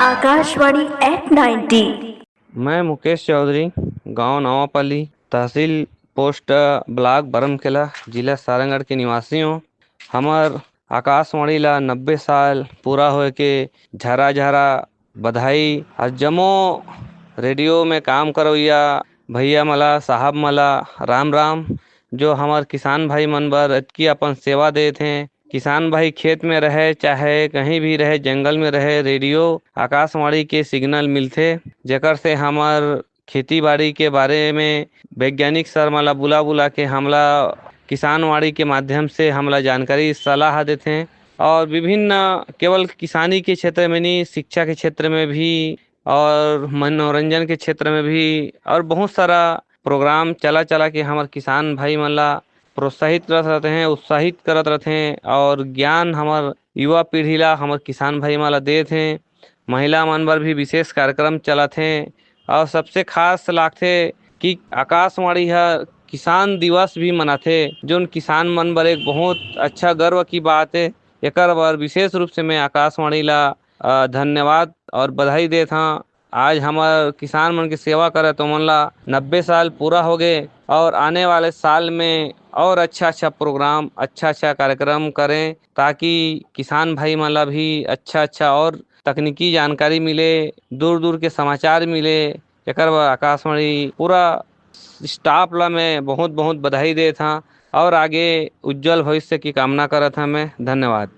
Akashvani eight 90। मैं मुकेश चौधरी, गांव नवापल्ली, तहसील post block Baramkela, जिला सारंगढ़ के निवासी हूँ। हमार आकाशवाणी ला 90 साल पूरा होए के झरा झरा बधाई। और जमो रेडियो में काम करोया भैया मला साहब मला राम राम। जो हमार किसान भाई मन बर अतकी अपन सेवा देते हैं। किसान भाई खेत में रहे चाहे कहीं भी रहे, जंगल में रहे, रेडियो आकाशवाणी के सिग्नल मिलते, जेकर से हमार खेती बाड़ी के बारे में वैज्ञानिक सर मला बुला बुला के हमला किसान वाणी के माध्यम से हमला जानकारी सलाह देते हैं। और विभिन्न केवल किसानी के क्षेत्र में नहीं, शिक्षा के क्षेत्र में भी और मनोरंजन के क्षेत्र में भी और बहुत सारा प्रोग्राम चला चला के हमार किसान भाई मन ला प्रोत्साहित करत रहते हैं, उत्साहित करत रहते हैं। और ज्ञान हमार युवा पीढ़ी ला हमार किसान भाई मन ला देते हैं। महिला मन बर भी विशेष कार्यक्रम चलत हैं। और सबसे खास लागथे कि आकाशवाणी है किसान दिवस भी मनाथे, जोन किसान मन बर एक बहुत अच्छा गर्व की बात है। एकर बर विशेष रूप से मैं आकाशवाणी ला धन्यवाद और बधाई देता हूँ। आज हमार किसान मन की सेवा करे तो मन ला 90 साल पूरा हो गए और आने वाले साल में और अच्छा अच्छा प्रोग्राम, अच्छा अच्छा कार्यक्रम करें, ताकि किसान भाई मन ला भी अच्छा अच्छा और तकनीकी जानकारी मिले, दूर दूर के समाचार मिले। एकर बर आकाशवाणी पूरा स्टाफ ला मैं बहुत बहुत बधाई देता हूँ और आगे उज्जवल भविष्य की कामना करता हूँ। मैं धन्यवाद।